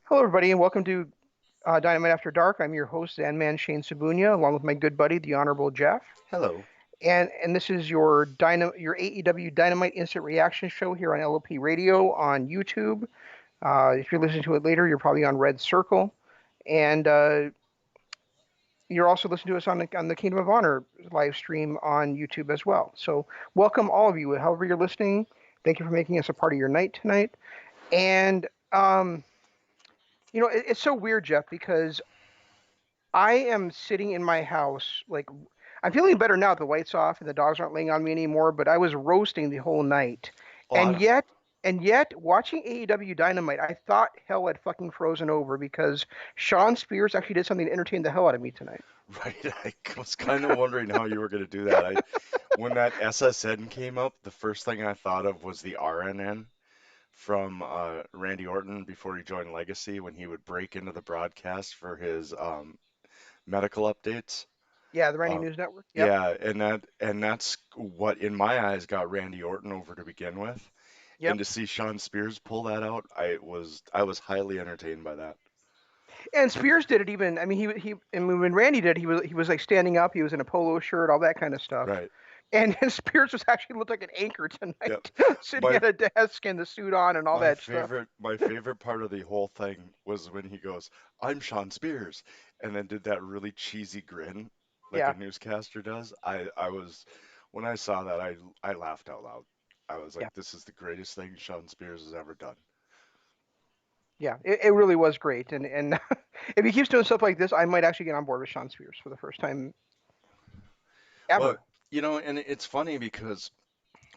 Hello, everybody, and welcome to Dynamite After Dark. I'm your host, Zanman Shane Sabunia, along with my good buddy, the Honorable Jeff. Hello. And this is your AEW Dynamite Instant Reaction Show here on LOP Radio on YouTube. If you're listening to it later, you're probably on Red Circle, and you're also listening to us on the Kingdom of Honor live stream on YouTube as well. So welcome all of you, however you're listening. Thank you for making us a part of your night tonight. And it's so weird, Jeff, because I am sitting in my house, like I'm feeling better now that the lights off and the dogs aren't laying on me anymore, but I was roasting the whole night. Oh, I And don't. yet and yet watching AEW Dynamite, I thought hell had fucking frozen over because Sean Spears actually did something to entertain the hell out of me tonight. Right. I was kind of wondering how you were going to do that. When that SSN came up, the first thing I thought of was the RNN from Randy Orton before he joined Legacy when he would break into the broadcast for his medical updates. Yeah, the Randy Uh, News Network. Yep. yeah, and that's what in my eyes got Randy Orton over to begin with. And Yep. to see Sean Spears pull that out, I was highly entertained by that. And Spears did it even. I mean, he and when Randy did, he was like standing up. He was in a polo shirt, all that kind of stuff. Right. And Spears was actually looked like an anchor Yep. tonight, sitting My at a desk and the suit on and all My that stuff. favorite part of the whole thing was when he goes, "I'm Sean Spears," and then did that really cheesy grin like a Yeah, newscaster does. I was when I saw that I laughed out loud. I was yeah, like, "This is the greatest thing Sean Spears has ever done." yeah. It really was great. And if he keeps doing stuff like this, I might actually get on board with Sean Spears for the first time Well, ever. and it's funny because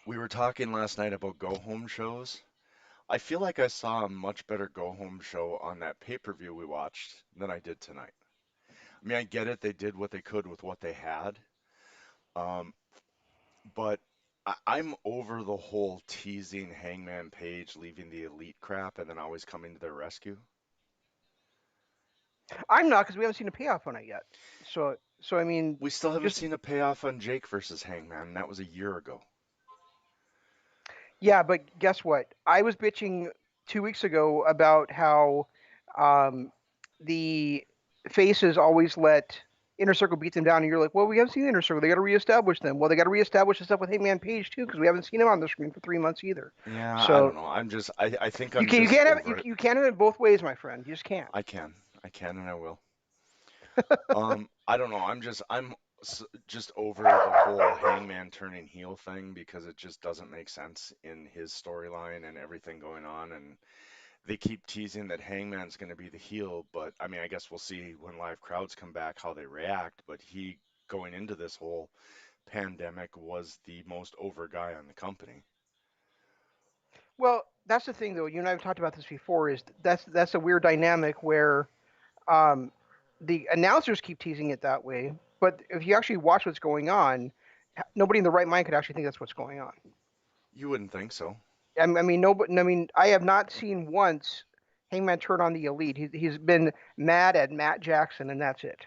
we were talking last night about go home shows. I feel like I saw a much better go home show on that pay-per-view we watched than I did tonight. I mean, I get it, they did what they could with what they had. Um, But I'm over the whole teasing Hangman Page leaving the elite crap and then always coming to their rescue. I'm not because we haven't seen a payoff on it yet. So I mean, We still haven't just seen a payoff on Jake versus Hangman, and that was a year ago. yeah. But guess what? I was bitching 2 weeks ago about how um, the faces always let Inner Circle beat them down, and you're like, well, we haven't seen the Inner Circle. They got to reestablish them. Well, they got to reestablish the stuff with Hangman Page too, because we haven't seen him on the screen for 3 months either. Yeah, I So don't know. I think you I'm can you just can't have over it. you can't have it both ways, my friend. You just can't. I can. I can and I will. I don't know. I'm just over the whole Hangman turning heel thing because it just doesn't make sense in his storyline and everything going on. And they keep teasing that Hangman's going to be the heel, but I mean, I guess we'll see when live crowds come back how they react. But he, going into this whole pandemic, was the most over guy on the company. Well, that's the thing, though. You and I have talked about this before. Is that's a weird dynamic where um, the announcers keep teasing it that way, but if you actually watch what's going on, nobody in the right mind could actually think that's what's going on. You wouldn't think so. I mean, nobody. I mean, I have not seen once Hangman turn on the Elite. He's been mad at Matt Jackson, and that's it.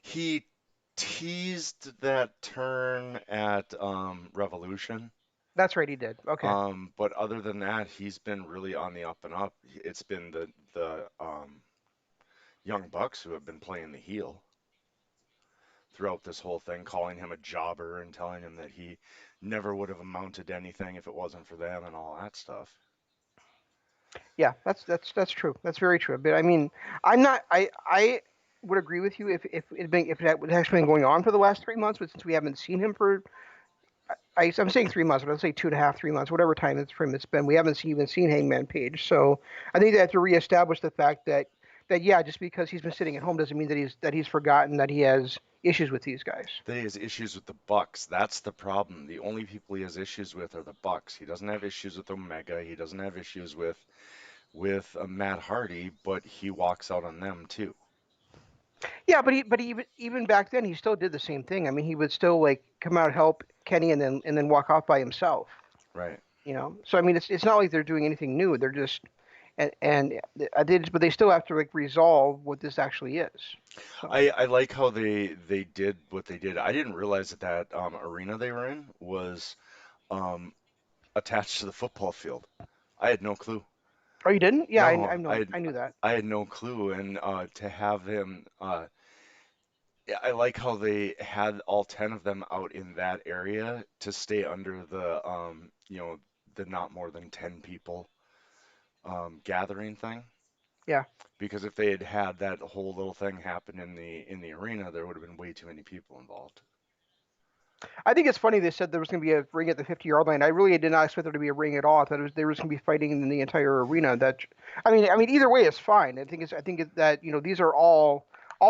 He teased that turn at Revolution, That's right, he did. Okay. but other than that, he's been really on the up and up. It's been the Young Bucks who have been playing the heel throughout this whole thing, calling him a jobber and telling him that he never would have amounted to anything if it wasn't for them and all that stuff. Yeah, that's true. That's very true. But I mean, I'm not. I would agree with you if that had actually been going on for the last 3 months, but since we haven't seen him for I'm saying 3 months, but I'll say 2.5, 3 months, whatever time it's been. We haven't even seen Hangman Page, so I think they have to reestablish the fact that yeah, just because he's been sitting at home doesn't mean that he's forgotten that he has issues with these guys. That he has issues with the Bucks. That's the problem. The only people he has issues with are the Bucks. He doesn't have issues with Omega. He doesn't have issues with Matt Hardy, but he walks out on them too. Yeah, but even back then he still did the same thing. I mean, he would still like come out help Kenny and then walk off by himself. Right. So I mean, it's not like they're doing anything new. They're just and but they still have to like resolve what this actually is. So I like how they did what they did. I didn't realize that arena they were in was um, attached to the football field. I had no clue. Oh, you didn't? Yeah, No, I knew that. I had no clue, and to have him, yeah, I like how they had all 10 of them out in that area to stay under the not more than 10 people gathering thing. Yeah. Because if they had had that whole little thing happen in the arena, there would have been way too many people involved. I think it's funny they said there was going to be a ring at the 50-yard line. I really did not expect there to be a ring at all. I thought there was going to be fighting in the entire arena. I mean, either way is fine. I think that these are all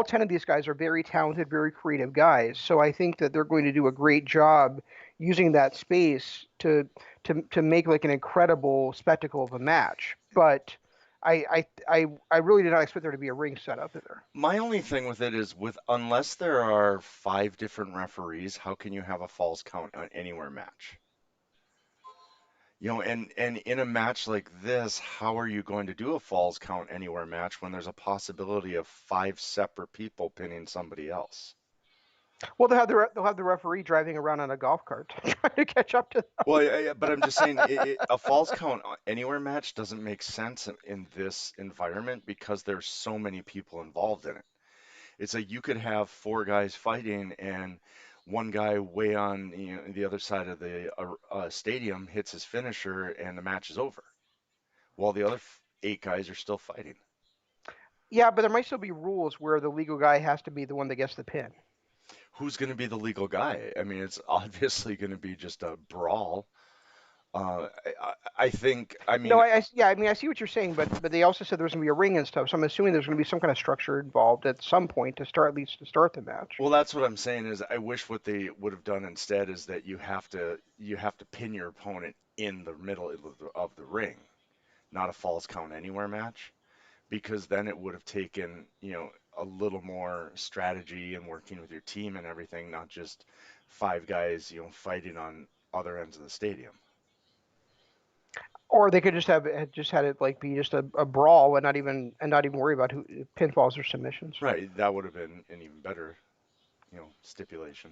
10 of these guys are very talented, very creative guys. So I think that they're going to do a great job using that space to make like an incredible spectacle of a match. But I really did not expect there to be a ring set up there. My only thing with it is with unless there are five different referees, how can you have a falls count on anywhere match? And in a match like this, how are you going to do a falls count anywhere match when there's a possibility of five separate people pinning somebody else? Well, they'll have the referee driving around on a golf cart trying to catch up to Well, yeah, but I'm just saying a falls count anywhere match doesn't make sense in this environment because there's so many people involved in it. It's like you could have four guys fighting and one guy way on the other side of the stadium hits his finisher and the match is over, while the other eight guys are still fighting. Yeah, but there might still be rules where the legal guy has to be the one that gets the pin. Who's going to be the legal guy? I mean, it's obviously going to be just a brawl. I think, I No, mean, yeah, I mean, I see what you're saying, but they also said there was going to be a ring and stuff, so I'm assuming there's going to be some kind of structure involved at some point to start, at least to start the match. well, that's what I'm saying is I wish what they would have done instead is that you have to pin your opponent in the middle of the ring, not a falls count anywhere match, because then it would have taken, a little more strategy and working with your team and everything, not just five guys, fighting on other ends of the stadium. Or they could just have just had it like be just a brawl and not even worry about who pinfalls or submissions. Right, that would have been an even better, stipulation.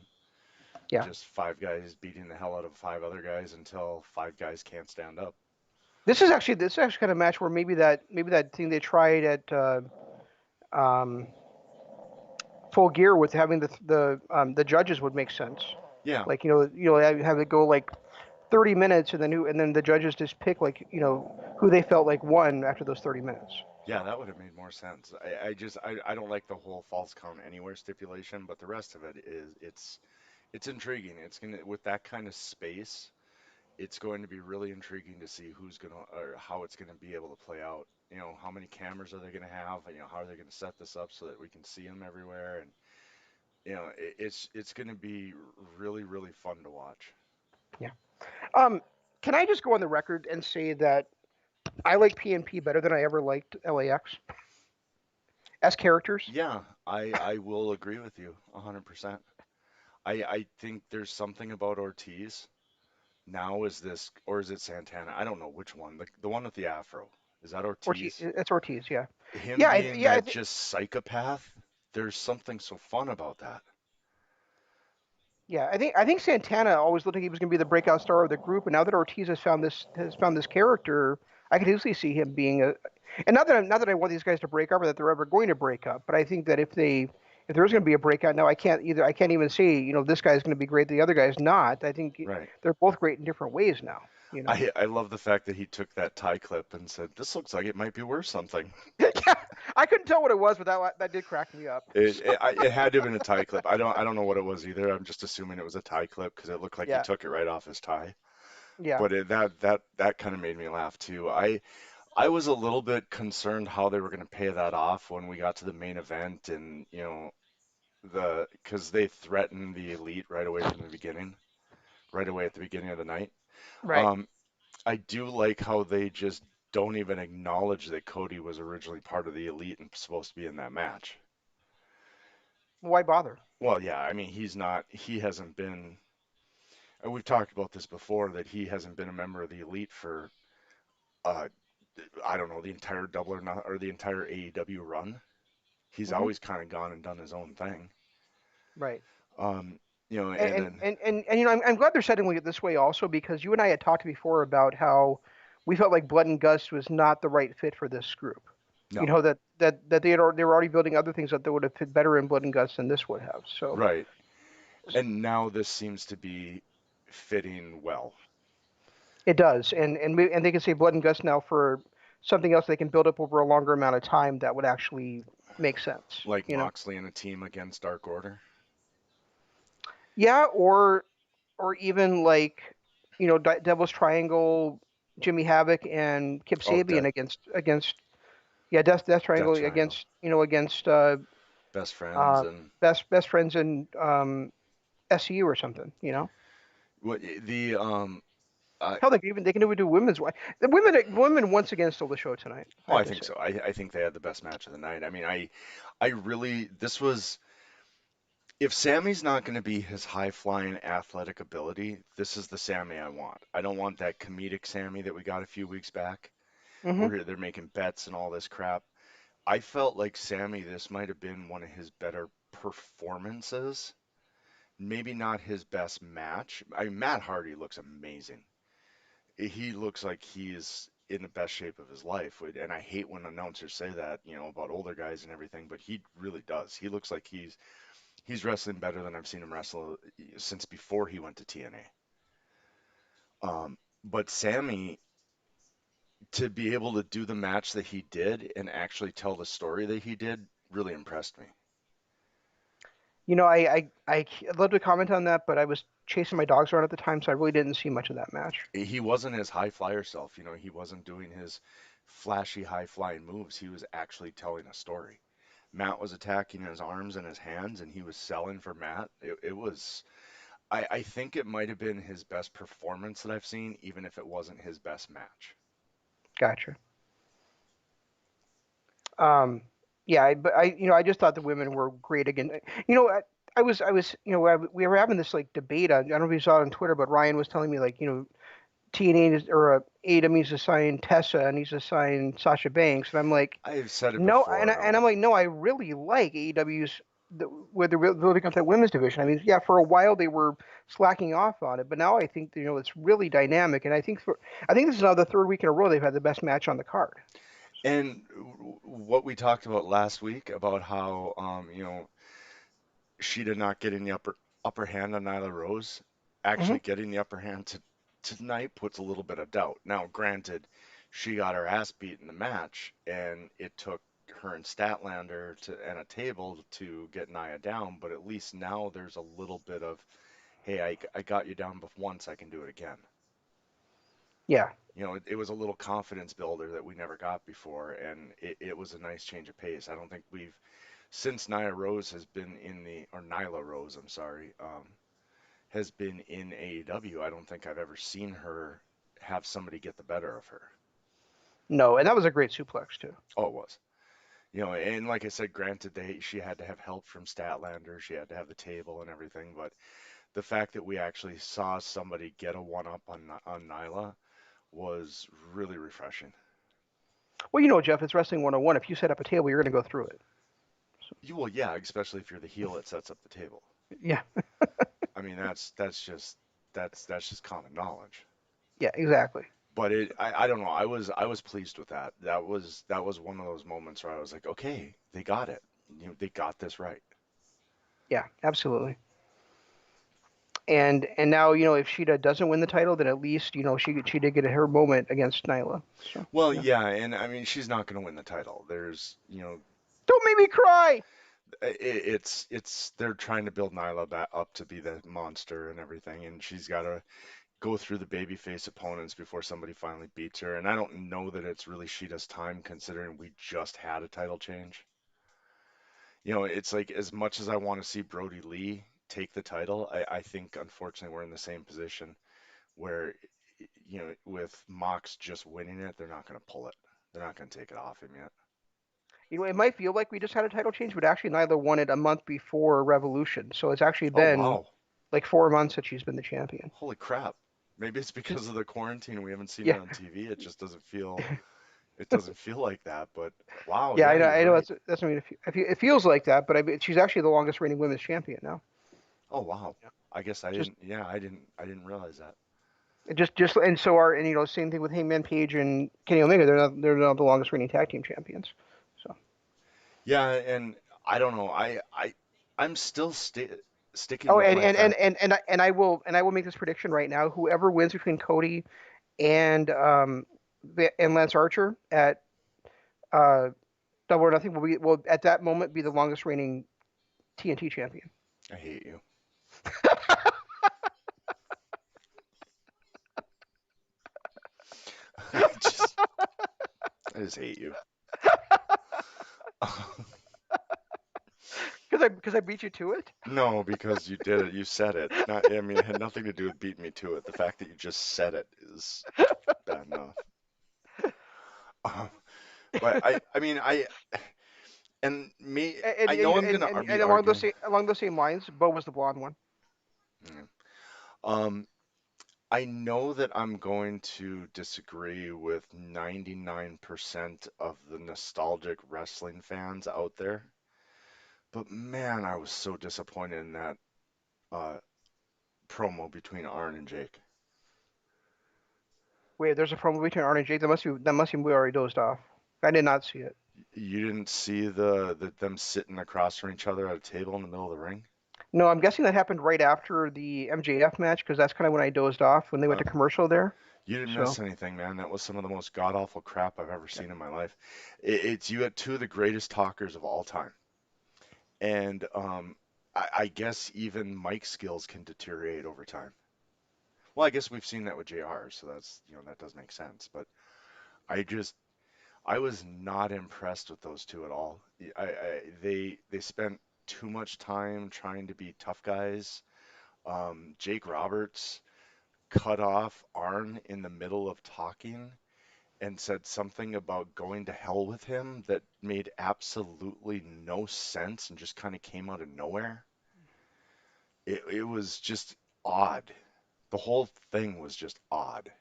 Yeah, Just five guys beating the hell out of five other guys until five guys can't stand up. this is actually kind of match where maybe that thing they tried at um, Full Gear with having the judges would make sense. Yeah, Like have it go like 30 minutes and then the judges just pick like who they felt like won after those 30 minutes. yeah, that would have made more sense. I don't like the whole false count anywhere stipulation, but the rest of it is it's intriguing. It's gonna with that kind of space, it's going to be really intriguing to see who's gonna or how it's gonna be able to play out. How many cameras are they gonna have? How are they gonna set this up so that we can see them everywhere? And it's gonna be really really fun to watch. Yeah. Um, can I just go on the record and say that I like PNP better than I ever liked LAX as characters? Yeah, I will agree with you 100%. I think there's something about Ortiz now. Is this or is it Santana? I don't know which one. The one with the afro. Is that Ortiz, Ortiz? it's Ortiz, yeah, Him yeah, being yeah. that just psychopath, there's something so fun about that. Yeah, I think Santana always looked like he was going to be the breakout star of the group, and now that Ortiz has found this character, I could easily see him being a. And not that I want these guys to break up or that they're ever going to break up, but I think that if there's going to be a breakout now, I can't even say this guy's going to be great, the other guy's not. I think Right. they're both great in different ways now. You know. I love the fact that he took that tie clip and said, "This looks like it might be worth something." Yeah, I couldn't tell what it was, but that did crack me up. It had to have been a tie clip. I don't know what it was either. I'm just assuming it was a tie clip because it looked like he Yeah, took it right off his tie. yeah, But that kind of made me laugh too. I was a little bit concerned how they were going to pay that off when we got to the main event and the because they threatened the elite right away from the beginning, right away at the beginning of the night. right. Um, I do like how they just don't even acknowledge that Cody was originally part of the elite and supposed to be in that match. Why bother? Well, yeah, I mean he hasn't been, and we've talked about this before that he hasn't been a member of the elite for uh I don't know the entire double or not or the entire AEW run. He's Hmm. always kind of gone and done his own thing. Right. Um, and and then and and, and, and I'm glad they're setting it this way also because you and I had talked before about how we felt like Blood and Gust was not the right fit for this group. You No, know that they were already building other things that would have fit better in Blood and Gust than this would have. So right. And now this seems to be fitting well, it does, and they can say Blood and Gust now for something else they can build up over a longer amount of time that would actually make sense. like You know, Moxley in a team against Dark Order. yeah, or even like Devil's Triangle, Jimmy Havoc and Kip Oh, Sabian against yeah Death Death Triangle Triangle, against best friends, uh, and best friends in SCU or something. what the uh, Hell, they can even do women's. The women once again stole the show tonight. I oh, have I to think say. so. I think they had the best match of the night. I mean, I really this was if Sammy's not going to be his high flying athletic ability, this is the Sammy I want. I don't want that comedic Sammy that we got a few weeks back, Hmm. where they're making bets and all this crap. I felt like Sammy, this might have been one of his better performances. Maybe not his best match. I mean, Matt Hardy looks amazing. He looks like he's in the best shape of his life. And I hate when announcers say that, about older guys and everything, but he really does. He looks like he's wrestling better than I've seen him wrestle since before he went to TNA. But Sammy, to be able to do the match that he did and actually tell the story that he did, really impressed me. I'd love to comment on that, but I was chasing my dogs around at the time, so I really didn't see much of that match. He wasn't his high flyer self, he wasn't doing his flashy high flying moves. He was actually telling a story. Matt was attacking his arms and his hands, and he was selling for Matt. It was, I think it might have been his best performance that I've seen, even if it wasn't his best match. Gotcha. Um, yeah, but I just thought the women were great again. I was, we were having this like debate. I don't know if you saw it on Twitter, but Ryan was telling me like, TNA is, or AEW needs to sign Tessa and needs to sign Sasha Banks, and I'm like, I've said it no, before, and I'm no. like, no, I really like AEW's where they're building up that women's division. I mean, yeah, for a while they were slacking off on it, but now I think it's really dynamic, and I think this is now the third week in a row they've had the best match on the card. And what we talked about last week about how, Sheeta not getting the upper hand on Nyla Rose, Hmm. actually getting the upper hand tonight puts a little bit of doubt. Now, granted, she got her ass beat in the match, and it took her and Statlander and a table to get Nia down, but at least now there's a little bit of, hey, I got you down once, I can do it again. Yeah. It was a little confidence builder that we never got before, and it was a nice change of pace. I don't think we've since Nia Rose has been or Nyla Rose, I'm sorry, has been in AEW, I don't think I've ever seen her have somebody get the better of her. No, and that was a great suplex too. Oh, it was. And like I said, granted, she had to have help from Statlander, she had to have the table and everything, but the fact that we actually saw somebody get a one up on Nyla was really refreshing. Well, Jeff, it's wrestling 101. If you set up a table, you're going to go through it. So, Well, yeah, especially if you're the heel that sets up the table. yeah. I mean, that's just common knowledge. Yeah, exactly. But I don't know. I was pleased with that. That was one of those moments where I was like, okay, they got it. They got this right. Yeah, absolutely. And now if Sheeta doesn't win the title, then at least she did get her moment against Nyla. So Well, yeah. yeah, and I mean, she's not going to win the title. Don't make me cry. It's they're trying to build Nyla back up to be the monster and everything, and she's got to go through the babyface opponents before somebody finally beats her. And I don't know that it's really Sheeta's time, considering we just had a title change. It's like as much as I want to see Brody Lee take the title, I think unfortunately we're in the same position where, with Mox just winning it, they're not going to pull it. They're not going to take it off him yet. It might feel like we just had a title change, but actually Nyla won it a month before Revolution. So it's actually Oh, been wow. like 4 months that she's been the champion. Holy crap. Maybe it's Just because of the quarantine and we haven't seen it yeah, on TV. It doesn't feel like that, but wow, yeah. I yeah, know. you're I know. right. That's what I mean. It feels like that, but she's actually the longest reigning women's champion now. Oh, wow. Yeah. I guess I Just didn't, yeah, I didn't realize that. Just and so are and same thing with Hangman Page and Kenny Omega. They're not the longest reigning tag team champions. So Yeah, and I don't know. I'm still sticking oh with and my and and fact. and and I, and I will make this prediction right now. Whoever wins between Cody and Lance Archer at uh, Double or Nothing will at that moment be the longest reigning TNT champion. I hate you. I just I just hate you. Because I beat you to it. No, because you did it. You said it. Not, I mean, it had nothing to do with beating me to it. The fact that you just said it is bad enough. Um, but I mean, and me, and I know and, I'm and, gonna and be and along those arguing. same lines, Bo was the blonde one. Yeah. Um, I know that I'm going to disagree with 99% of the nostalgic wrestling fans out there, but man, I was so disappointed in that uh, promo between Arn and Jake. Wait, there's a promo between Arn and Jake. That must be we already dozed off. I did not see it. You didn't see them sitting across from each other at a table in the middle of the ring? No, I'm guessing that happened right after the MJF match because that's kind of when I dozed off when they went Uh, to commercial there. you didn't So miss anything, man. That was some of the most god-awful crap I've ever yeah. seen in my life. It's you had two of the greatest talkers of all time. And I guess even Mike's skills can deteriorate over time. Well, I guess we've seen that with JR, so that does make sense. But I just, I was not impressed with those two at all. They spent too much time trying to be tough guys. Jake Roberts cut off Arn in the middle of talking and said something about going to hell with him that made absolutely no sense and just kind of came out of nowhere. It was just odd. The whole thing was just odd.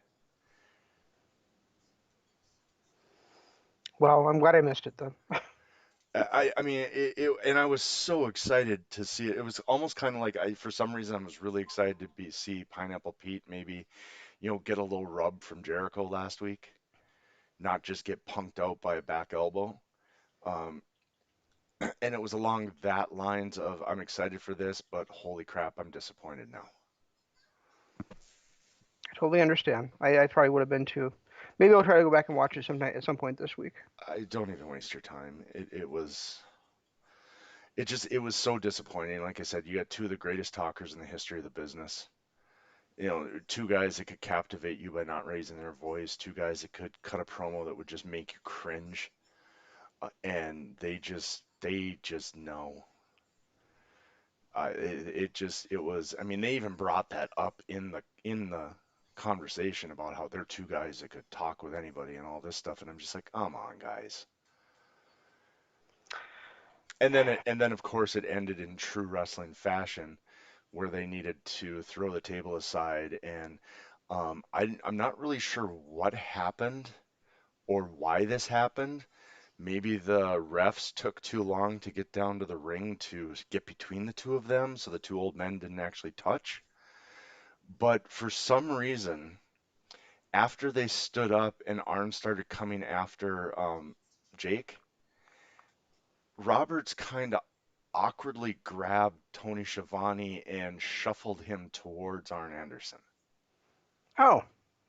Well, I'm glad I missed it then. I mean, and I was so excited to see it. It was almost kind of like for some reason, I was really excited to see Pineapple Pete maybe, get a little rub from Jericho last week, not just get punked out by a back elbow. Um, and it was along that lines of I'm excited for this, but holy crap, I'm disappointed now. I totally understand. I probably would have been too. Maybe I'll try to go back and watch it sometime at some point this week. I don't even waste your time. It was so disappointing. Like I said, you had two of the greatest talkers in the history of the business. Two guys that could captivate you by not raising their voice, two guys that could cut a promo that would just make you cringe, and they just know. It was. I mean, they even brought that up in the conversation about how they're two guys that could talk with anybody and all this stuff, and I'm just like, come on, guys. And then of course it ended in true wrestling fashion, where they needed to throw the table aside, and I'm not really sure what happened or why this happened. Maybe the refs took too long to get down to the ring to get between the two of them, so the two old men didn't actually touch. But for some reason, after they stood up and Arn started coming after Jake, Roberts kind of awkwardly grabbed Tony Schiavone and shuffled him towards Arn Anderson. Oh,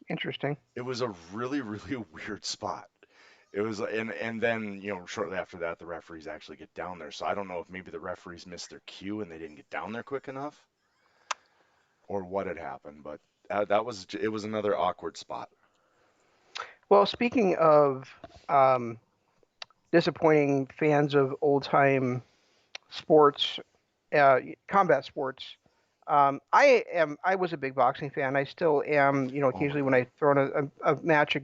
interesting. It was a really, really weird spot. It was, and then, shortly after that, the referees actually get down there. So I don't know if maybe the referees missed their cue and they didn't get down there quick enough, or what had happened. But it was another awkward spot. Well, speaking of um, disappointing fans of old time sports, combat sports. I was a big boxing fan. I still am. Oh my Occasionally when God. I throw in a match,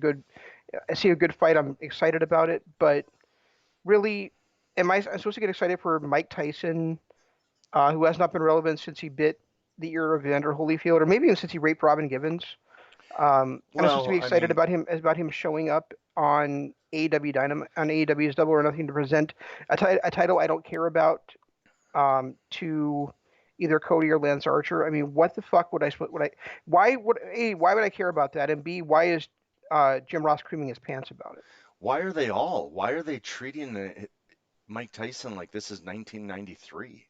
I see a good fight, I'm excited about it. But really, I'm supposed to get excited for Mike Tyson, who has not been relevant since he bit the ear of Evander Holyfield, or maybe even since he raped Robin Givens. And I'm supposed to Well, be I excited mean, about him showing up on AEW Dynamite on AEW's Double or Nothing to present a title I don't care about to either Cody or Lance Archer. I mean, what the fuck would I why would I care about that? And B, why is Jim Ross creaming his pants about it? Why are they treating Mike Tyson like this is 1993?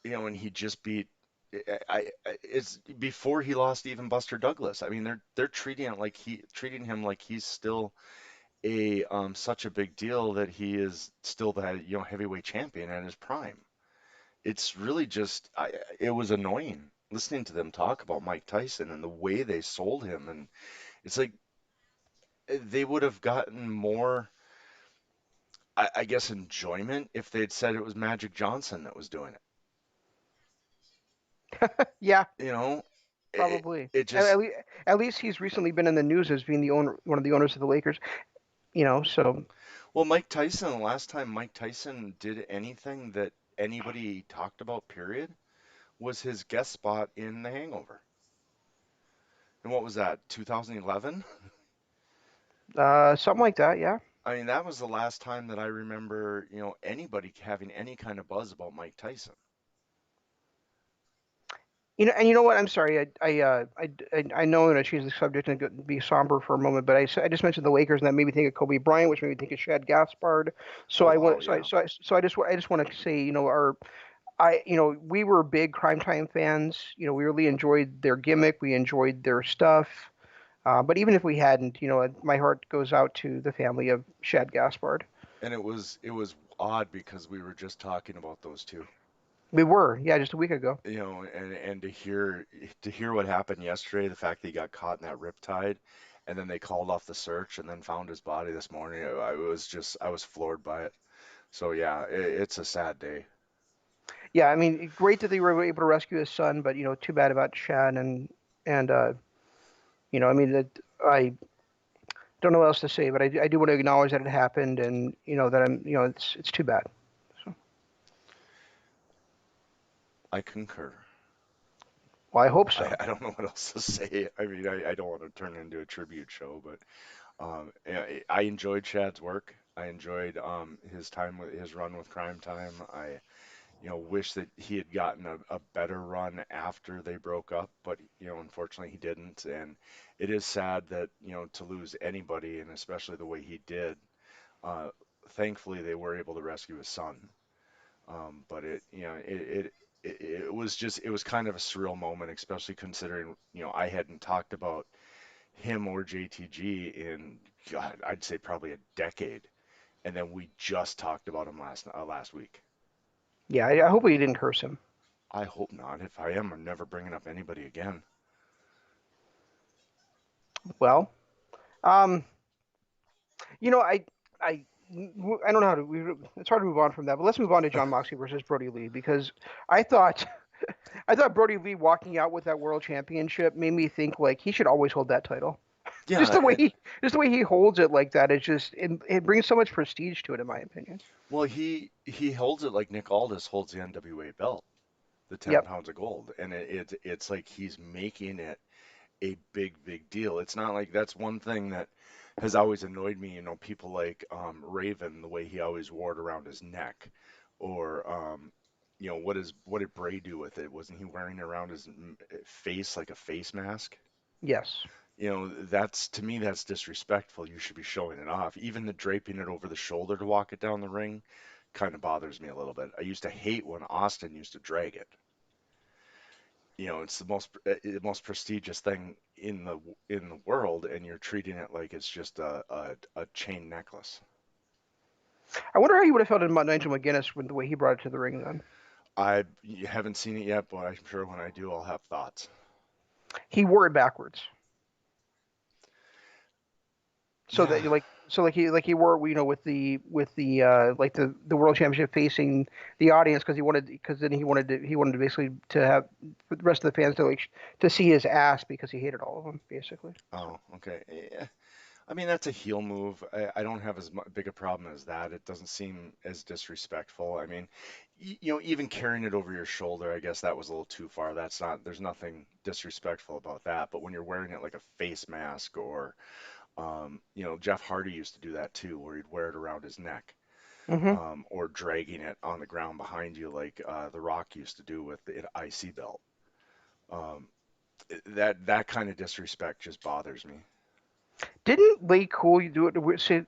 And he just beat. It's before he lost even Buster Douglas. I mean, they're treating him like he's still a such a big deal that he is still the heavyweight champion at his prime. It's really just it was annoying listening to them talk about Mike Tyson and the way they sold him, and it's like they would have gotten more, I guess, enjoyment if they'd said it was Magic Johnson that was doing it. Yeah, You know, it, probably. it just At least he's recently been in the news as being the owner, one of the owners of the Lakers. You know, so well, Mike Tyson, the last time Mike Tyson did anything that anybody talked about, period, was his guest spot in The Hangover. And what was that, 2011? something like that. Yeah. I mean, that was the last time that I remember, anybody having any kind of buzz about Mike Tyson. You know, and you know what? I'm sorry. I know I'm going to change the subject and be somber for a moment, but I just mentioned the Lakers, and that made me think of Kobe Bryant, which made me think of Shad Gaspard. So Oh, I wow, want, yeah. I just want to say, we were big Crime Time fans. You know, we really enjoyed their gimmick, we enjoyed their stuff. But even if we hadn't, my heart goes out to the family of Shad Gaspard. And it was odd because we were just talking about those two. We were, yeah, just a week ago. And to hear what happened yesterday, the fact that he got caught in that riptide, and then they called off the search and then found his body this morning. I was floored by it. So yeah, it's a sad day. Yeah, I mean, great that they were able to rescue his son, but too bad about Shad and I mean that I don't know what else to say, but I do want to acknowledge that it happened, and that it's too bad. So, I concur. well, I hope I, so. I don't know what else to say. I mean, I don't want to turn it into a tribute show, but I enjoyed Chad's work. I enjoyed his time with his run with Crime Time. I wish that he had gotten a better run after they broke up, but unfortunately he didn't. And it is sad that to lose anybody, and especially the way he did. Uh, Thankfully, they were able to rescue his son. But it was kind of a surreal moment, especially considering I hadn't talked about him or JTG in, God, I'd say probably a decade, and then we just talked about him last week. Yeah, I hope we didn't curse him. I hope not. If I am, I'm never bringing up anybody again. Well, um, you know, I, I don't know how to. It's hard to move on from that, but let's move on to John Moxley versus Brody Lee because I thought I thought Brody Lee walking out with that world championship made me think like he should always hold that title. Just Yeah, the way he holds it like that, it brings so much prestige to it, in my opinion. well, he holds it like Nick Aldis holds the NWA belt, the 10 Yep. pounds of gold, and it's like he's making it a big deal. It's not like that's one thing that has always annoyed me. People like Raven, the way he always wore it around his neck, or what did Bray do with it? Wasn't he wearing it around his face like a face mask? Yes. That's to me that's disrespectful. You should be showing it off. Even the draping it over the shoulder to walk it down the ring kind of bothers me a little bit. I used to hate when Austin used to drag it. It's the most prestigious thing in the world, and you're treating it like it's just a chain necklace. I wonder how he would have felt about Nigel McGuinness with the way he brought it to the ring. Then I haven't seen it yet, but I'm sure when I do, I'll have thoughts. he wore it backwards, so Yeah. that he wore it, with the like the world championship facing the audience because then he wanted to basically to have the rest of the fans to to see his ass because he hated all of them basically. So Oh, okay. Yeah. I mean, that's a heel move. I don't have as big a problem as that. It doesn't seem as disrespectful. I mean, even carrying it over your shoulder, I guess that was a little too far. There's nothing disrespectful about that. But when you're wearing it like a face mask or, Jeff Hardy used to do that too, where he'd wear it around his neck. Hmm. or dragging it on the ground behind you like The Rock used to do with the IC belt. Um, that kind of disrespect just bothers me. Didn't Lay Cool you do it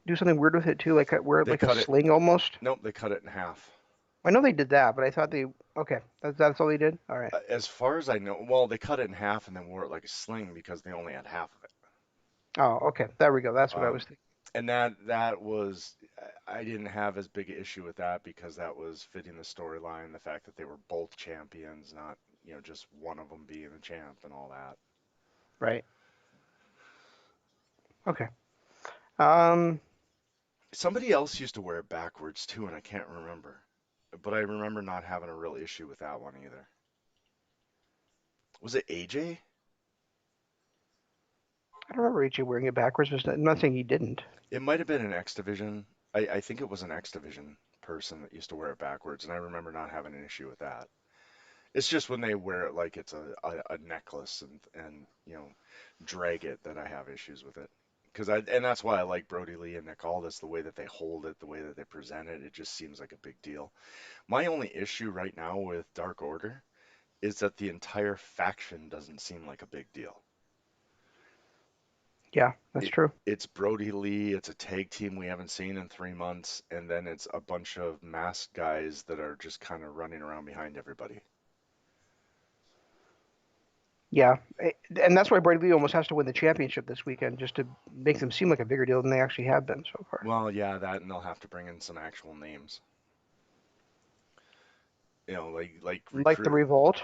do something weird with it too, like wear it They like a cut it. sling almost? Nope, they cut it in half. I know they did that, but I thought they okay. That's all they did. All right. As far as I know, well, they cut it in half and then wore it like a sling because they only had half of it. Oh, okay. There we go. That's what I was Um, thinking. and that was I didn't have as big an issue with that because that was fitting the storyline, the fact that they were both champions, not just one of them being a champ and all that. Right. Okay. Um, Somebody else used to wear it backwards too, and I can't remember. But I remember not having a real issue with that one either. Was it AJ? I don't remember AJ wearing it backwards. I'm not saying he didn't. It might have been an X Division. I think it was an X Division person that used to wear it backwards, and I remember not having an issue with that. It's just when they wear it like it's a necklace and drag it that I have issues with it. And that's why I like Brody Lee and Nick Aldis, the way that they hold it, the way that they present it, it just seems like a big deal. My only issue right now with Dark Order is that the entire faction doesn't seem like a big deal. Yeah, that's It true. it's Brody Lee, it's a tag team we haven't seen in 3 months, and then it's a bunch of masked guys that are just kind of running around behind everybody. Yeah, and that's why Brady Lee almost has to win the championship this weekend just to make them seem like a bigger deal than they actually have been so far. Well, yeah, that and they'll have to bring in some actual names. Like Like the recruit. Revolt.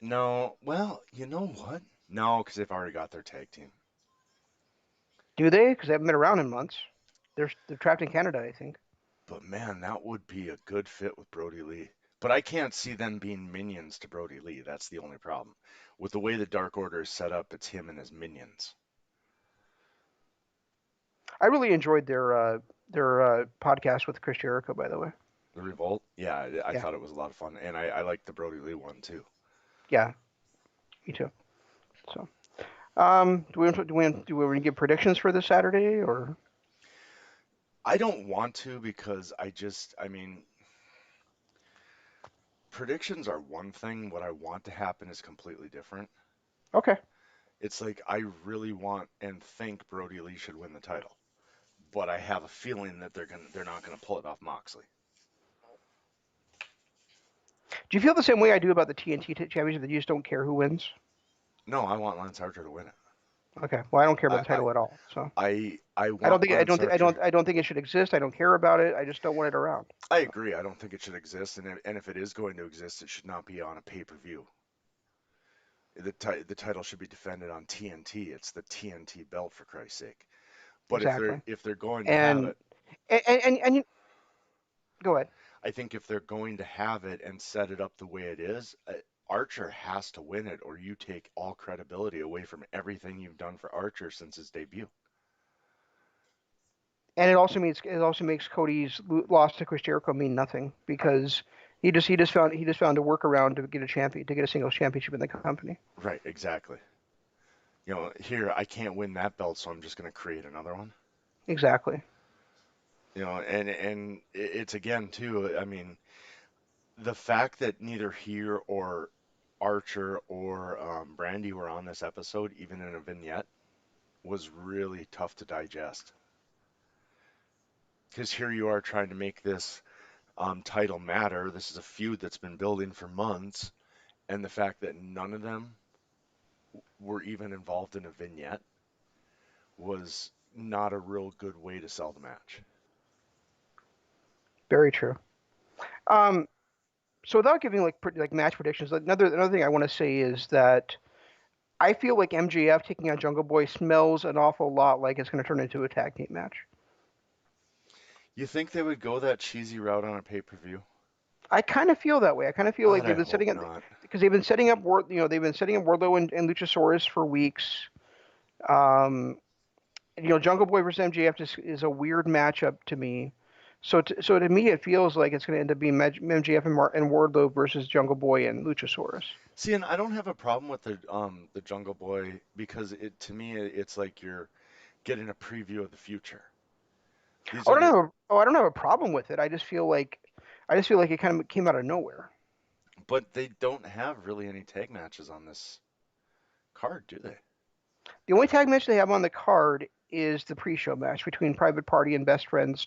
No, well, you know what? No, because they've already got their tag team. Do they? Because they haven't been around in months. They're trapped in Canada, I think. But man, that would be a good fit with Brody Lee. But I can't see them being minions to Brody Lee. That's the only problem. With the way the Dark Order is set up, it's him and his minions. I really enjoyed their podcast with Chris Jericho, by the way. The Revolt, yeah, I Yeah, thought it was a lot of fun, and I liked the Brody Lee one too. yeah, me too. So, do we give predictions for this Saturday or I don't want to because I mean, predictions are one thing. What I want to happen is completely different. okay? It's like I really want and think Brody Lee should win the title, but I have a feeling that they're not gonna pull it off Moxley. Do you feel the same way I do about the TNT championship that you just don't care who wins? No, I want Lance Archer to win it. Okay, well I don't care about I the title at all. So I I don't want think I Lance don't think I Archer. don't I don't think it should exist. I don't care about it. I just don't want it around. I So agree. I don't think it should exist, and if it is going to exist, it should not be on a pay-per-view. The title should be defended on TNT. It's the TNT belt for Christ's sake. But exactly. if they're going to have And it, and you, go ahead. I think if they're going to have it and set it up the way it is, Archer has to win it, or you take all credibility away from everything you've done for Archer since his debut. And it also makes Cody's loss to Chris Jericho mean nothing because he just found a workaround to get a champion to get a singles championship in the company. Right, exactly. Here I can't win that belt, so I'm just going to create another one. Exactly. And it's again too. I mean, the fact that neither here or Archer or Brandy were on this episode, even in a vignette, was really tough to digest. Because here you are trying to make this title matter. This is a feud that's been building for months, and the fact that none of them were even involved in a vignette was not a real good way to sell the match. Very true. Um, so without giving like match predictions, another thing I want to say is that I feel like MJF taking on Jungle Boy smells an awful lot like it's going to turn into a tag team match. You think they would go that cheesy route on a pay-per-view? I kind of feel that way. I kind of feel like God, I they've been hope setting up not. because they've been setting up Wardlow and Luchasaurus for weeks. Um, Jungle Boy versus MJF just is a weird matchup to me. So to me, it feels like it's going to end up being MJF and Wardlow versus Jungle Boy and Luchasaurus. See, and I don't have a problem with the Jungle Boy because it to me it's like you're getting a preview of the future. These are the, I don't have a problem with it. I just feel like it kind of came out of nowhere. but they don't have really any tag matches on this card, do they? The only tag match they have on the card is the pre-show match between Private Party and Best Friends,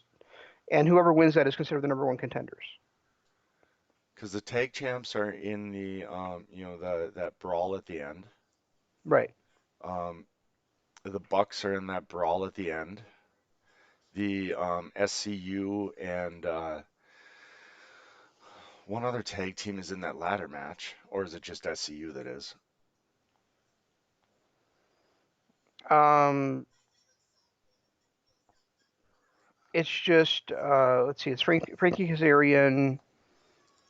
and whoever wins that is considered the number one contenders. Because the tag champs are in the the that brawl at the end. Right. Um, the Bucks are in that brawl at the end. The SCU and one other tag team is in that ladder match, or is it just SCU that is? Um, it's just let's see, it's Frankie Kazarian,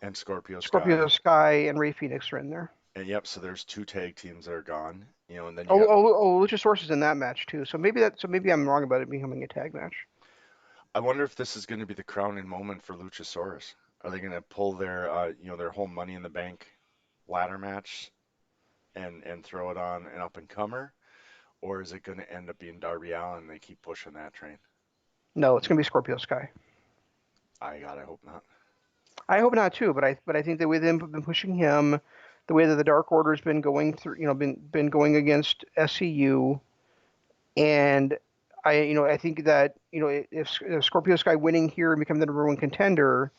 And Scorpio Scorpio Sky. Sky, and Ray Phoenix are in there. And yep, so there's two tag teams that are gone, and then you Oh, got. oh, oh, Luchasaurus is in that match too. So maybe I'm wrong about it becoming a tag match. I wonder if this is going to be the crowning moment for Luchasaurus. Are they going to pull their their whole Money in the Bank ladder match and throw it on an up and comer, or is it going to end up being Darby Allin and they keep pushing that train? No, it's gonna be Scorpio Sky. I hope not. I hope not too, but I think the way they've been pushing him, the way that the Dark Order's been going through, been going against SCU, and I think that if Scorpio Sky winning here and becoming the number one contender,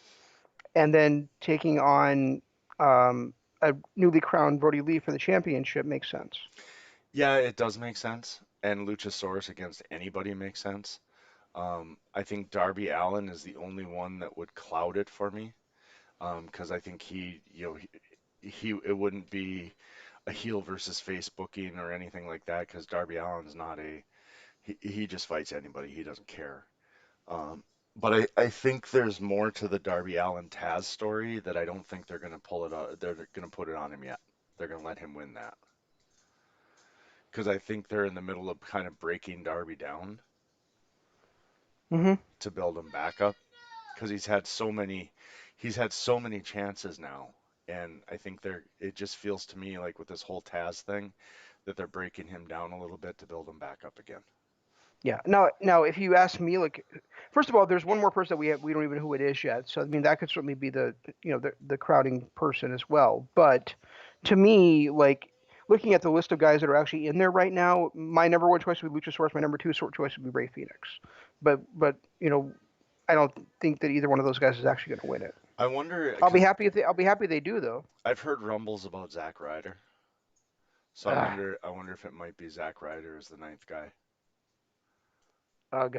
and then taking on a newly crowned Brody Lee for the championship makes sense. Yeah, it does make sense, and Luchasaurus against anybody makes sense. I think Darby Allin is the only one that would cloud it for me, because I think he it wouldn't be a heel versus face booking or anything like that, because Darby Allin's not a he just fights anybody. He doesn't care. Um, but I think there's more to the Darby Allin Taz story that I don't think they're going to pull it out. They're going to put it on him yet. They're going to let him win that because I think they're in the middle of kind of breaking Darby down Hmm. to build him back up because he's had so many chances now. And I think it just feels to me like with this whole Taz thing that they're breaking him down a little bit to build him back up again. Yeah. Now, if you ask me, like, first of all, there's one more person that we don't even know who it is yet. So I mean, that could certainly be the crowding person as well. But to me, like, looking at the list of guys that are actually in there right now, my number one choice would be Luchasaurus. My number two choice would be Ray Phoenix. But I don't think that either one of those guys is actually going to win it. I wonder because I'll be happy they do though. I've heard rumbles about Zack Ryder, so Ugh, I wonder if it might be Zack Ryder as the ninth guy. ugh.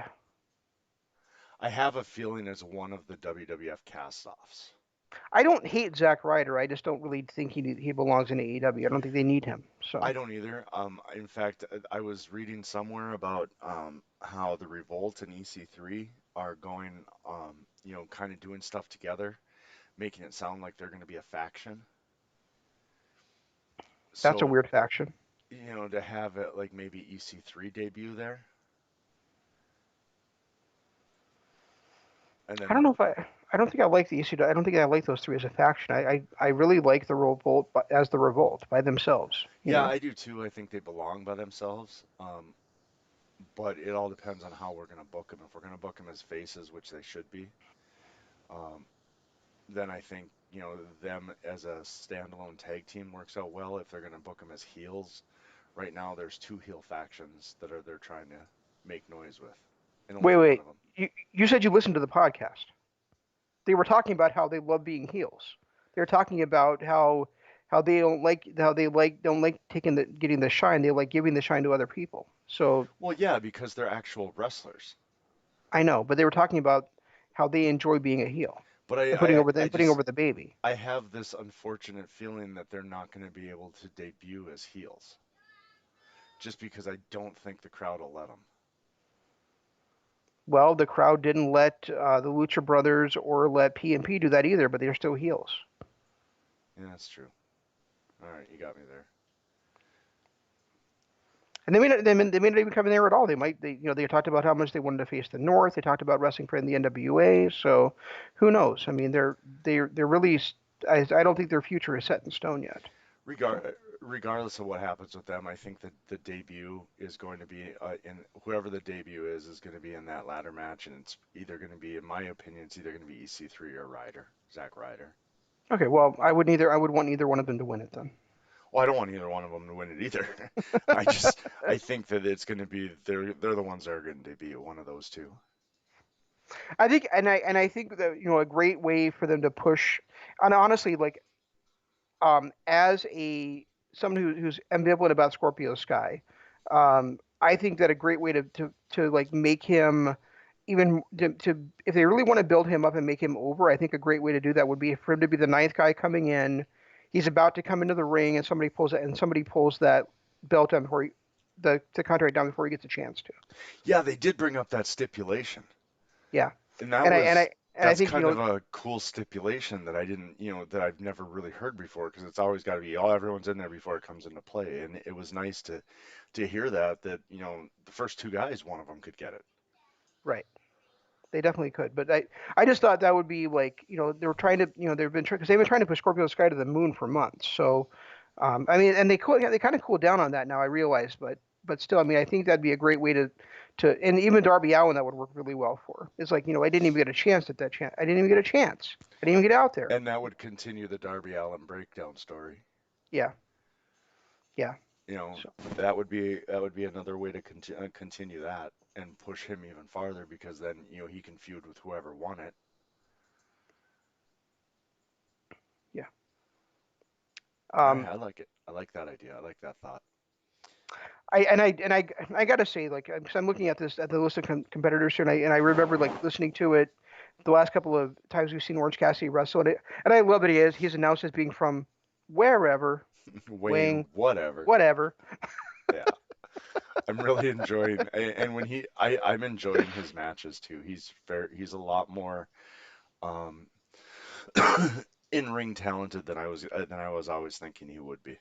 I have a feeling it's one of the WWF cast-offs. I don't hate Zack Ryder. I just don't really think he belongs in AEW. I don't think they need him. So I don't either. In fact, I was reading somewhere about how the Revolt and EC3 are going, kind of doing stuff together, making it sound like they're going to be a faction. that's a So, weird faction. to have it like maybe EC3 debut there, and I don't then know if I don't think I like the ECW. I don't think I like those three as a faction. I really like the Revolt as the Revolt by themselves. yeah, I do too. I think they belong by themselves. But it all depends on how we're going to book them. If we're going to book them as faces, which they should be, um, then I think them as a standalone tag team works out well. If they're going to book them as heels, right now there's two heel factions that they're trying to make noise with, and only one Wait. of them. You said you listened to the podcast. They were talking about how they love being heels. They were talking about how they don't like taking the getting the shine. They like giving the shine to other people. So Well, yeah, because they're actual wrestlers. I know, but they were talking about how they enjoy being a heel But and I putting just over the baby. I have this unfortunate feeling that they're not going to be able to debut as heels, just because I don't think the crowd will let them. Well, the crowd didn't let the Lucha Brothers or let PNP do that either, but they're still heels. Yeah, that's true. All right, you got me there. And they may not even come in there at all. They talked about how much they wanted to face the North. They talked about wrestling for in the NWA. So who knows? I mean, they're really. I don't think their future is set in stone yet. Regard regardless of what happens with them, I think that the debut is going to be in whoever the debut is going to be in that ladder match, and it's either going to be, in my opinion, it's either going to be EC3 or Ryder, Zack Ryder. Okay, well, I would neither. I would want neither one of them to win it then. Well, I don't want either one of them to win it either. I just I think that it's going to be they're the ones that are going to debut, one of those two. I think, and I think that a great way for them to push, and honestly, like as a someone who's ambivalent about Scorpio Sky, I think that a great way to like make him even to if they really want to build him up and make him over, I think a great way to do that would be for him to be the ninth guy coming in. He's about to come into the ring, and somebody pulls that belt on before the contract down before he gets a chance to. Yeah, they did bring up that stipulation. Yeah, And that and I and was I and I that's think kind of a cool stipulation that I didn't, that I've never really heard before because it's always got to be, oh, everyone's in there before it comes into play. And it was nice to hear that, the first two guys, one of them could get it. right. They definitely could, but I just thought that would be like they were trying to because they've been trying to push Scorpio Sky to the moon for months. So, I mean, and they kind of cooled down on that now. I realize, but still, I mean, I think that'd be a great way and even Darby Allin that would work really well for. It's like I didn't even get a chance at that chance. I didn't even get a chance. I didn't even get out there. And that would continue the Darby Allin breakdown story. Yeah, yeah. You know, So that would be another way to continue that and push him even farther because then, he can feud with whoever won it. yeah. All right, Um, I like it. I like that idea. I like that thought. I gotta say, like, because I'm looking at this at the list of competitors here, and I remember like listening to it the last couple of times we've seen Orange Cassidy wrestle, and I love that he's announced as being from wherever, Wayne, Wang, whatever. whatever. Yeah. I'm really enjoying, and when I'm enjoying his matches too. He's a lot more um, in-ring talented than I was always thinking he would be.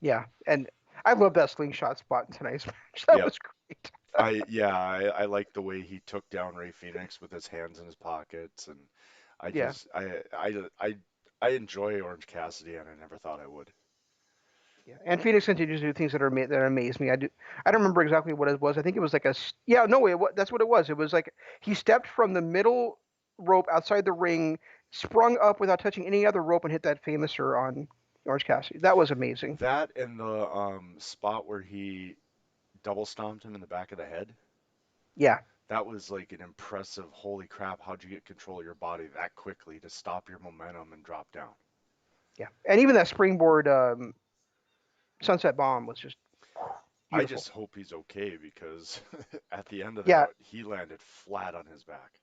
Yeah, and I love that slingshot spot in tonight's match. That Yep. was great. I like the way he took down Ray Phoenix with his hands in his pockets, and I Yeah, just I enjoy Orange Cassidy, and I never thought I would. yeah. And Phoenix continues to do things that amaze me. I don't remember exactly what it was. I think it was like yeah, no, that's what it was. It was like he stepped from the middle rope outside the ring, sprung up without touching any other rope, and hit that famouser on Orange Cassidy. That was amazing. That and the spot where he double stomped him in the back of the head. Yeah, That was like an impressive, holy crap, how'd you get control of your body that quickly to stop your momentum and drop down? yeah. And even that springboard sunset bomb was just I beautiful. just hope he's okay because at the end of Yeah, that, he landed flat on his back.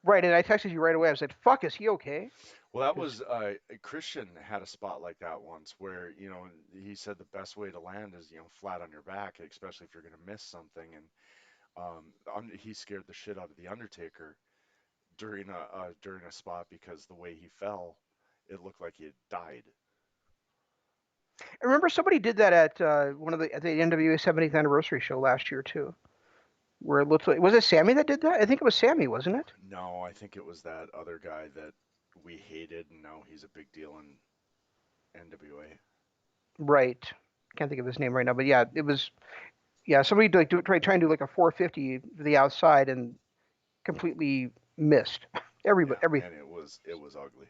right. And I texted you right away. I said, "Fuck, is he okay?" Well, that Because was Christian had a spot like that once where, he said the best way to land is, flat on your back, especially if you're going to miss something. And he scared the shit out of the Undertaker during a spot because the way he fell, it looked like he had died. I remember somebody did that at one of at the NWA 70th anniversary show last year too, where it looked like was it Sammy that did that? I think it was Sammy, wasn't it? No, I think it was that other guy that we hated, and now he's a big deal in NWA. Right. Can't think of his name right now, but yeah, it was yeah somebody like try and do like a 450 to the outside and completely missed Yeah, everything. and it was ugly.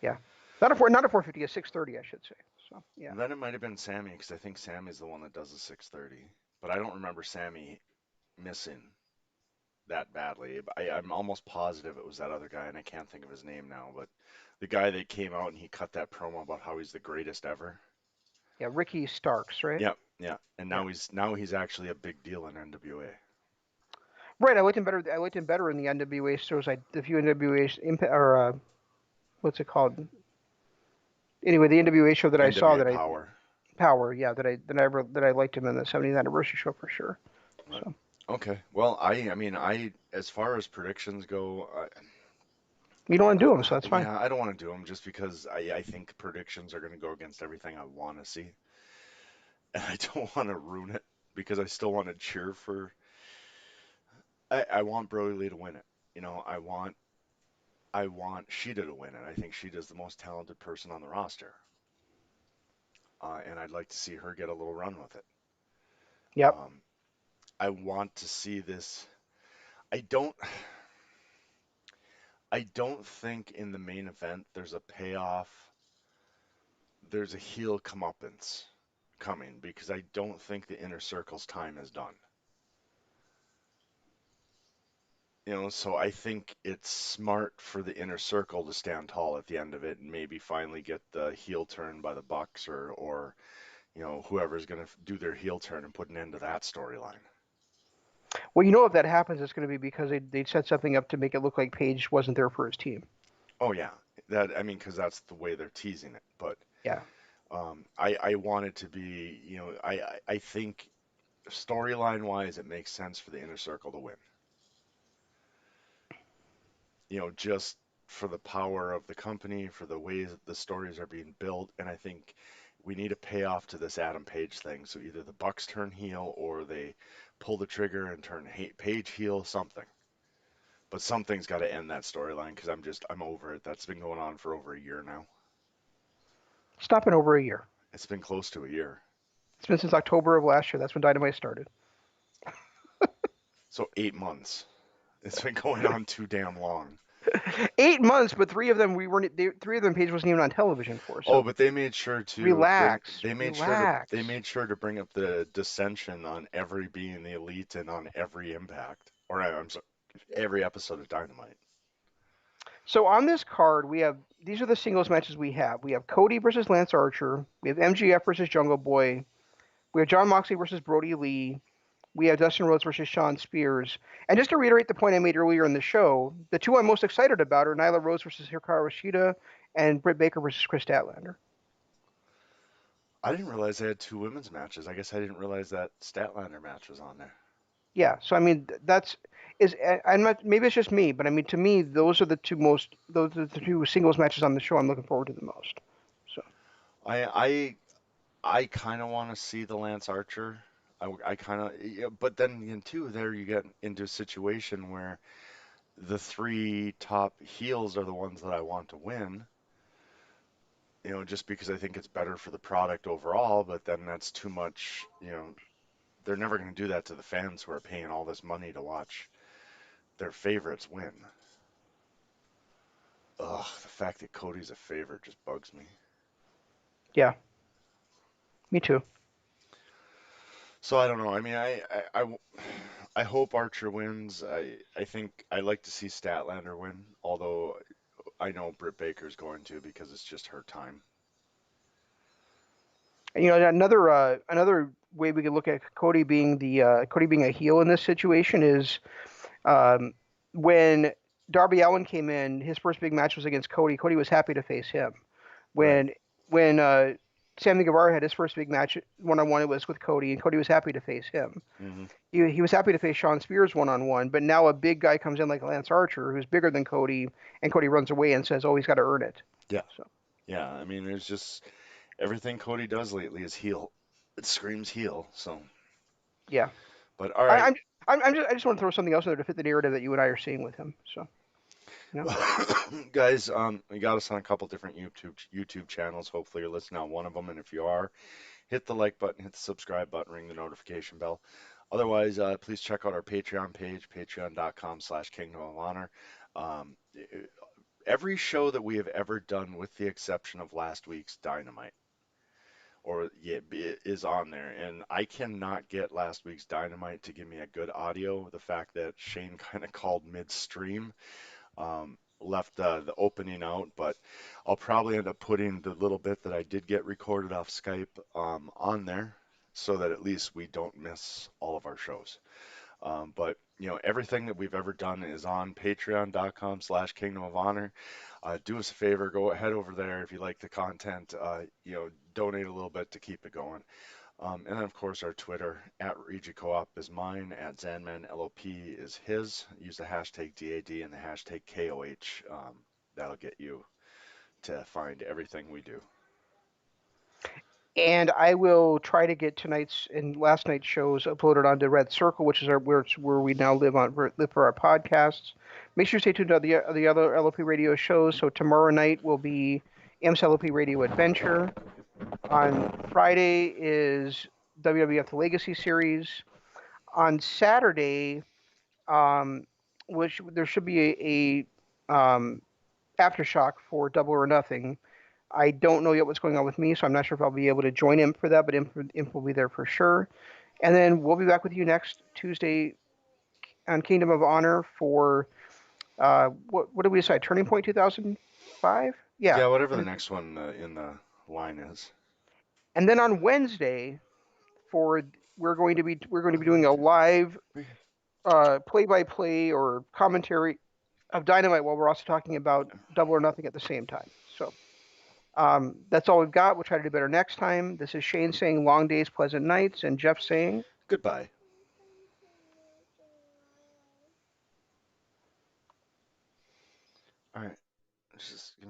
Yeah, not a 450, a 630 I should say. So yeah. Then it might have been Sammy because I think Sammy's the one that does the 630, but I don't remember Sammy missing that badly. I'm almost positive it was that other guy, and I can't think of his name now, but the guy that came out and he cut that promo about how he's the greatest ever. Yeah, Ricky Starks, right? Yep, yeah, and Yeah. now he's actually a big deal in NWA. Right, I liked him better. I liked him better in the NWA shows. The few NWA impact or what's it called? Anyway, the NWA show that I saw NWA that I Power. Power, yeah, that I liked him in the 70th anniversary show for sure. Right. So Okay. Well, I mean, as far as predictions go, you don't want to do them, so that's fine. yeah, I don't want to do them just because I think predictions are going to go against everything I want to see, and I don't want to ruin it because I still want to cheer for. I want Brody to win it. I want Sheeta to win it. I think Sheeta's the most talented person on the roster. and I'd like to see her get a little run with it. Yep. Um, I want to see this. I don't. I don't think in the main event there's a payoff. There's a heel comeuppance coming because I don't think the inner circle's time is done. So I think it's smart for the inner circle to stand tall at the end of it and maybe finally get the heel turn by the Bucks or whoever's going to do their heel turn and put an end to that storyline. Well, if that happens, it's going to be because they set something up to make it look like Page wasn't there for his team. Oh yeah, that I mean, because that's the way they're teasing it. But Yeah. I want it to be, I think storyline wise, it makes sense for the inner circle to win. Just for the power of the company, for the ways that the stories are being built, and I think we need a payoff to this Adam Page thing. So either the Bucks turn heel or they pull the trigger and turn Page heel, something. But something's got to end that storyline because I'm over it. That's been going on for over a year now. It's not been over a year. It's been close to a year. It's been since October of last year. That's when Dynamite started. So 8 months. It's been going on too damn long. 8 months, but three of them three of them Page wasn't even on television for. Oh, So but they made sure to bring relax, they made sure to relax. they made sure to bring up the dissension on every being the elite and on every impact. Or I'm sorry, every episode of Dynamite. So on this card, these are the singles matches we have. We have Cody versus Lance Archer. We have MGF versus Jungle Boy. We have Jon Moxley versus Brody Lee. We have Dustin Rhodes versus Shawn Spears. And just to reiterate the point I made earlier in the show, the two I'm most excited about are Nyla Rose versus Hikaru Shida and Britt Baker versus Chris Statlander. I didn't realize they had two women's matches. I guess I didn't realize that Statlander match was on there. Yeah, so I mean I'm not, maybe it's just me, but I mean to me those are the two singles matches on the show I'm looking forward to the most. So I I kind of want to see the Lance Archer. I kind of, yeah, but then again too, there you get into a situation where the three top heels are the ones that I want to win. Just because I think it's better for the product overall, but then that's too much. They're never going to do that to the fans who are paying all this money to watch their favorites win. Ugh, the fact that Cody's a favorite just bugs me. yeah, me too. So I don't know. I mean, I hope Archer wins. I think I like to see Statlander win, although I know Britt Baker's going to because it's just her time. And, another way we could look at Cody being a heel in this situation is um, when Darby Allin came in, his first big match was against Cody. Cody was happy to face him. Right. When Sammy Guevara had his first big match one on one, it was with Cody, and Cody was happy to face him. Hmm. He was happy to face Shawn Spears one on one, but now a big guy comes in like Lance Archer, who's bigger than Cody, and Cody runs away and says, "Oh, he's got to earn it." Yeah. So Yeah. I mean, there's just everything Cody does lately is heel. It screams heel. So, yeah, but all I, right. I'm I just want to throw something else in there to fit the narrative that you and I are seeing with him. So you know, Guys, we got us on a couple different YouTube channels. Hopefully you're listening on one of them, and if you are, hit the like button, hit the subscribe button, ring the notification bell. Otherwise, please check out our Patreon page, patreon.com/Kingdom of Honor. Um, every show that we have ever done, with the exception of last week's Dynamite, or yeah, is on there. And I cannot get last week's Dynamite to give me a good audio. The fact that Shane kind of called midstream left the opening out, but I'll probably end up putting the little bit that I did get recorded off Skype on there so that at least we don't miss all of our shows. But everything that we've ever done is on patreon.com/Kingdom of Honor. Do us a favor, go ahead over there if you like the content. Donate a little bit to keep it going. And then, of course, our Twitter at RegiCoop is mine, at ZanmanLOP is his. Use the hashtag DAD and the hashtag KOH. That'll get you to find everything we do. and I will try to get tonight's and last night's shows uploaded onto Red Circle, which is where we now live for our podcasts. Make sure you stay tuned to the other LOP radio shows. So tomorrow night will be MCLOP Radio Adventure. On Friday is WWF The Legacy Series. On Saturday, which there should be a Aftershock for Double or Nothing. I don't know yet what's going on with me, so I'm not sure if I'll be able to join Imp for that, but Imp will be there for sure. And then we'll be back with you next Tuesday on Kingdom of Honor for what did we decide? Turning Point 2005? Yeah. Yeah, whatever the next one in the line is. And then on Wednesday for we're going to be doing a live play-by-play or commentary of Dynamite while we're also talking about Double or Nothing at the same time. So that's all we've got. We'll try to do better next time. This is Shane saying long days, pleasant nights, and Jeff saying Goodbye. All right. Just